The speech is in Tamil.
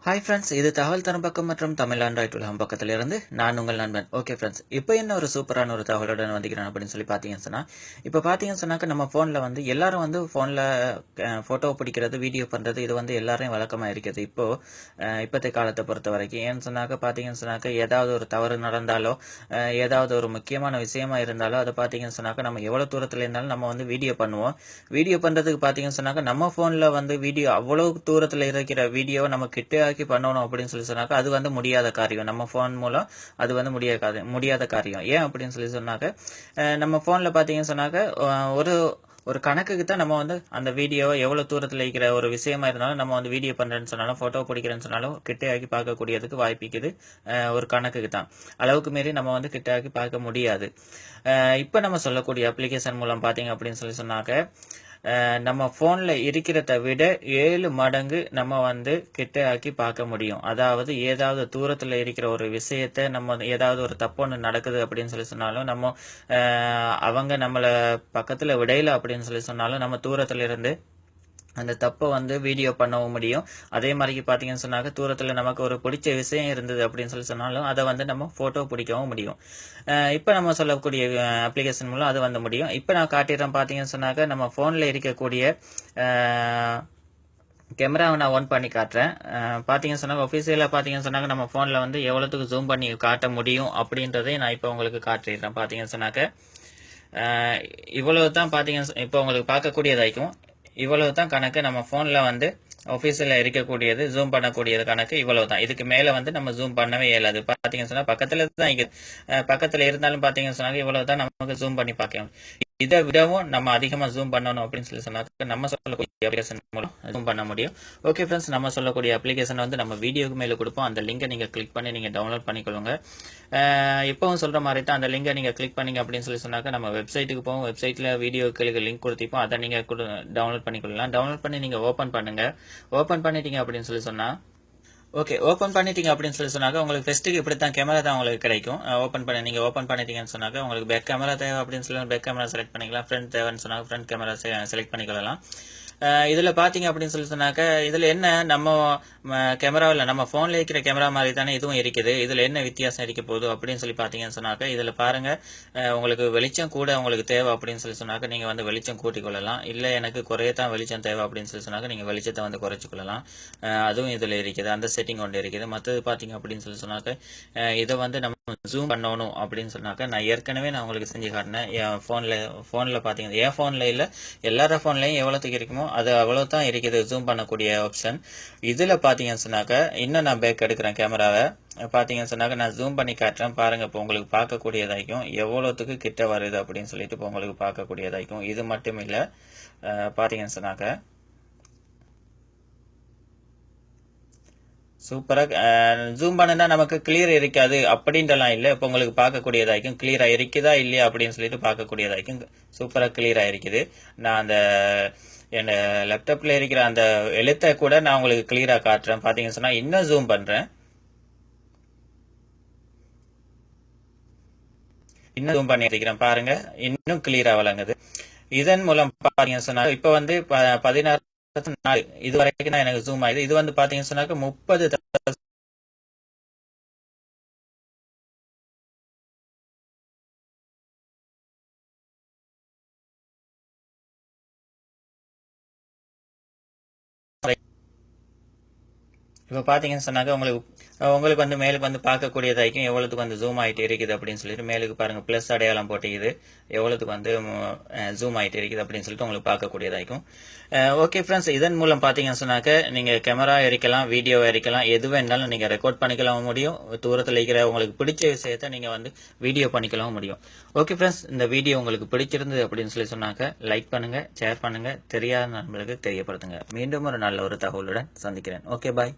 ஹாய் ஃப்ரெண்ட்ஸ், இது தகவல் தரும் பக்கம் மற்றும் தமிழ் ஆண்ட்ராய்டு உலகம் பக்கத்திலிருந்து நான் உங்கள் நண்பன். ஓகே ஃப்ரெண்ட்ஸ், இப்போ என்ன ஒரு சூப்பரான ஒரு தகவலுடன் வந்துக்கிறேன் அப்படின்னு சொல்லி பார்த்தீங்கன்னு சொன்னால், இப்போ பார்த்தீங்கன்னு சொன்னாக்க நம்ம ஃபோனில் வந்து எல்லாரும் வந்து ஃபோனில் ஃபோட்டோ பிடிக்கிறது, வீடியோ பண்ணுறது, இது வந்து எல்லாரையும் வழக்கமாக இருக்குது இப்போதைய காலத்தை பொறுத்த வரைக்கும். ஏன்னு சொன்னாக்க பார்த்தீங்கன்னு சொன்னாக்க ஏதாவது ஒரு தவறு நடந்தாலோ, ஏதாவது ஒரு முக்கியமான விஷயமா இருந்தாலோ, அதை பார்த்தீங்கன்னு சொன்னாக்க நம்ம எவ்வளோ தூரத்தில் இருந்தாலும் நம்ம வந்து வீடியோ பண்ணுவோம். வீடியோ பண்ணுறதுக்கு பார்த்தீங்கன்னு சொன்னாக்க நம்ம ஃபோனில் வந்து வீடியோ அவ்வளோ தூரத்தில் இருக்கிற வீடியோவை நம்ம கிட்டே பண்ணணும் அப்படின்னு சொல்லி சொன்னாக்க அது வந்து முடியாத காரியம். நம்ம ஃபோன் மூலம் அது வந்து முடியாத காரியம். ஏன் அப்படின்னு சொல்லி சொன்னாக்க நம்ம ஃபோனில் பார்த்தீங்கன்னு சொன்னாக்க ஒரு ஒரு கணக்குக்கு தான் நம்ம வந்து அந்த வீடியோவை எவ்வளோ தூரத்தில் இருக்கிற ஒரு விஷயமா இருந்தாலும் நம்ம வந்து வீடியோ பண்ணுறேன்னு சொன்னாலும் ஃபோட்டோ பிடிக்கிறேன்னு சொன்னாலும் கிட்டையாக்கி பார்க்கக்கூடியதுக்கு வாய்ப்பிக்குது. ஒரு கணக்குக்கு தான், அளவுக்கு மீறி நம்ம வந்து கிட்டையாக்கி பார்க்க முடியாது. இப்போ நம்ம சொல்லக்கூடிய அப்ளிகேஷன் மூலம் பார்த்தீங்க அப்படின்னு சொல்லி சொன்னாக்க நம்ம ஃபோனில் இருக்கிறத விட 7 மடங்கு நம்ம வந்து கிட்ட ஆக்கி பார்க்க முடியும். அதாவது ஏதாவது தூரத்தில் இருக்கிற ஒரு விஷயத்தை நம்ம ஏதாவது ஒரு தப்பு ஒன்று நடக்குது அப்படின்னு சொல்லி சொன்னாலும் நம்ம அவங்க நம்மளை பக்கத்தில் விடையில அப்படின்னு சொல்லி சொன்னாலும் நம்ம தூரத்தில் இருந்து அந்த தப்பை வந்து வீடியோ பண்ணவும் முடியும். அதே மாதிரி பார்த்தீங்கன்னு சொன்னாக்க தூரத்தில் நமக்கு ஒரு பிடிச்ச விஷயம் இருந்தது அப்படின்னு சொல்லி சொன்னாலும் அதை வந்து நம்ம ஃபோட்டோ பிடிக்கவும் முடியும். இப்போ நம்ம சொல்லக்கூடிய அப்ளிகேஷன் மூலம் அது வந்து முடியும். இப்போ நான் காட்டிடுறேன். பார்த்தீங்கன்னு சொன்னாக்க நம்ம ஃபோனில் இருக்கக்கூடிய கேமராவை நான் ஒன் பண்ணி காட்டுறேன். பார்த்தீங்கன்னு சொன்னாங்க ஒஃபிஷியலாக பார்த்தீங்கன்னு சொன்னாங்க நம்ம ஃபோனில் வந்து எவ்வளோத்துக்கு ஜூம் பண்ணி காட்ட முடியும் அப்படின்றதை நான் இப்போ உங்களுக்கு காட்டிடுறேன். பார்த்தீங்கன்னு சொன்னாக்க இவ்வளவு தான் பார்த்தீங்கன்னு இப்போ உங்களுக்கு பார்க்கக்கூடியதாയിരിக்கும். இவ்வளவு தான் கணக்கு. நம்ம ஃபோனில் வந்து ஆஃபீஸில் இருக்கக்கூடியது ஜூம் பண்ணக்கூடியது கணக்கு இவ்வளவு தான். இதுக்கு மேலே வந்து நம்ம ஜூம் பண்ணவே இயலாது. பார்த்தீங்கன்னு சொன்னால் பக்கத்தில் தான் பக்கத்தில் இருந்தாலும் பார்த்தீங்கன்னு சொன்னாங்க இவ்வளவு தான் நமக்கு ஜூம் பண்ணி பார்க்கணும். இதை விடவும் நம்ம அதிகமாக ஜூம் பண்ணணும் அப்படின்னு சொல்லி சொன்னாக்க நம்ம சொல்லக்கூடிய அப்ளிகேஷன் மூலம் ஜூம் பண்ண முடியும். ஓகே ஃப்ரெண்ட்ஸ், நம்ம சொல்லக்கூடிய அப்ளிகேஷன் வந்து நம்ம வீடியோக்கு மேலே கொடுப்போம். அந்த லிங்கை நீங்கள் கிளிக் பண்ணி நீங்கள் டவுன்லோட் பண்ணிக்கொள்ளுங்க. இப்போவும் சொல்கிற மாதிரி தான் அந்த லிங்கை நீங்கள் கிளிக் பண்ணிங்க அப்படின்னு சொல்லி சொன்னாக்க நம்ம வெப்சைட்டுக்கு போவோம். வெப்சைட்டில் வீடியோக்களுக்கு லிங்க் கொடுத்திப்போம். அதை நீங்கள் டவுன்லோட் பண்ணிக்கொள்ளலாம். டவுன்லோட் பண்ணி நீங்கள் ஓப்பன் பண்ணுங்கள். ஓப்பன் பண்ணிட்டீங்க அப்படின்னு சொல்லி சொன்னால் ஓகே, ஓப்பன் பண்ணிட்டீங்க அப்படின்னு சொல்லி சொன்னாக்க உங்களுக்கு ஃபெஸ்ட்டுக்கு இப்படி தான் கேமரா தான் உங்களுக்கு கிடைக்கும். நீங்கள் ஓப்பன் பண்ணிட்டீங்கன்னு சொன்னாக்க உங்களுக்கு பேக் கேமரா தேவை அப்படின்னு சொல்லி பேக் கேமரா செலக்ட் பண்ணிக்கலாம். ஃப்ரண்ட் தேவைன்னு சொன்னாக்க ஃப்ரண்ட் கேமரா செலக்ட் பண்ணிக்கலாம். இதில் பார்த்தீங்க அப்படின்னு சொல்லி சொன்னாக்க இதில் என்ன நம்ம கேமராவில் நம்ம ஃபோனில் இருக்கிற கேமரா மாதிரி தானே இதுவும் இருக்குது. இதில் என்ன வித்தியாசம் இருக்க போகுது அப்படின்னு சொல்லி பார்த்தீங்கன்னு சொன்னாக்க இதில் பாருங்கள், உங்களுக்கு வெளிச்சம் கூட உங்களுக்கு தேவை அப்படின்னு சொல்லி சொன்னாக்க நீங்கள் வந்து வெளிச்சம் கூட்டிக் கொள்ளலாம். இல்லை எனக்கு குறையத்தான் வெளிச்சம் தேவை அப்படின்னு சொல்லி சொன்னாக்க நீங்கள் வெளிச்சத்தை வந்து குறைச்சி கொள்ளலாம். அதுவும் இதில் இருக்குது. அந்த செட்டிங் ஒன்று இருக்குது. மற்றது பார்த்தீங்க அப்படின்னு சொல்லி சொன்னாக்க இதை வந்து நம்ம ஜூம் பண்ணணும் அப்படின்னு சொன்னாக்க நான் ஏற்கனவே நான் உங்களுக்கு செஞ்சு காட்டினேன். என் ஃபோனில் பார்த்தீங்கன்னா என் ஃபோனில் இல்லை, எல்லார ஃபோன்லையும் எவ்வளோத்துக்கு இருக்குமோ அது அவ்வளோ தான் இருக்குது ஜூம் பண்ணக்கூடிய ஆப்ஷன். இதில் பார்த்தீங்கன்னு சொன்னாக்க இன்னும் நான் பேக் எடுக்கிறேன் கேமராவை. பார்த்தீங்கன்னு சொன்னாக்க நான் ஜூம் பண்ணி காட்டுறேன். பாருங்கள், இப்போ உங்களுக்கு பார்க்கக்கூடியதாய்க்கும் எவ்வளோத்துக்கு கிட்ட வருது அப்படின்னு சொல்லிட்டு இப்போ உங்களுக்கு பார்க்கக்கூடியதாய்க்கும். இது மட்டும் இல்லை, பார்த்தீங்கன்னு சொன்னாக்க சூப்பராக ஜூம் பண்ணுனா நமக்கு கிளியர் இருக்காது அப்படின்றலாம் இல்லை. இப்போ உங்களுக்கு பார்க்கக்கூடியதாയിരിக்கும். கிளியராக இருக்குதா இல்லையா அப்படின்னு சொல்லிட்டு பார்க்கக்கூடியதாയിരിக்கும். சூப்பராக கிளியராக இருக்குது. நான் அந்த என் லேப்டாப்பில் இருக்கிற அந்த எழுத்தை கூட நான் உங்களுக்கு கிளியராக காட்டுறேன். பார்த்தீங்கன்னு சொன்னால் இன்னும் ஜூம் பண்ணுறேன். இன்னும் ஜூம் பண்ணி இருக்கிறேன். பாருங்க, இன்னும் கிளியராக வழங்குது. இதன் மூலம் பார்த்தீங்கன்னு சொன்னால் இப்போ வந்து 16 இது வரைக்கும் தான் எனக்கு ஜூம் ஆகுது. இது வந்து பாத்தீங்கன்னு சொன்னாக்க 30 இப்போ பார்த்தீங்கன்னு சொன்னாக்க உங்களுக்கு வந்து மேலுக்கு வந்து பார்க்கக்கூடியதாയിരിக்கும் எவ்வளோத்துக்கு வந்து ஜூம் ஆகிட்டு இருக்குது அப்படின்னு சொல்லிட்டு மேலுக்கு பாருங்கள் ப்ளஸ் அடையாளம் போட்டிக்குது எவ்வளோத்துக்கு வந்து ஜூம் ஆகிட்டு இருக்குது அப்படின்னு சொல்லிட்டு உங்களுக்கு பார்க்கக்கூடியதாയിരിக்கும். ஓகே ஃப்ரெண்ட்ஸ், இதன் மூலம் பார்த்தீங்கன்னு சொன்னாக்க நீங்கள் கேமரா எரிக்கலாம், வீடியோ எரிக்கலாம், எது வேணாலும் நீங்கள் ரெக்கார்ட் பண்ணிக்கலாம் முடியும். தூரத்தில் இருக்கிற உங்களுக்கு பிடிச்ச விஷயத்தை நீங்கள் வந்து வீடியோ பண்ணிக்கலாம் முடியும். ஓகே ஃப்ரெண்ட்ஸ், இந்த வீடியோ உங்களுக்கு பிடிச்சிருந்தது அப்படின்னு சொல்லி சொன்னாக்க லைக் பண்ணுங்கள், ஷேர் பண்ணுங்கள், தெரியாத நண்பர்களுக்கு தெரியப்படுத்துங்க. மீண்டும் ஒரு நல்ல ஒரு தகவலுடன் சந்திக்கிறேன். ஓகே, பாய்.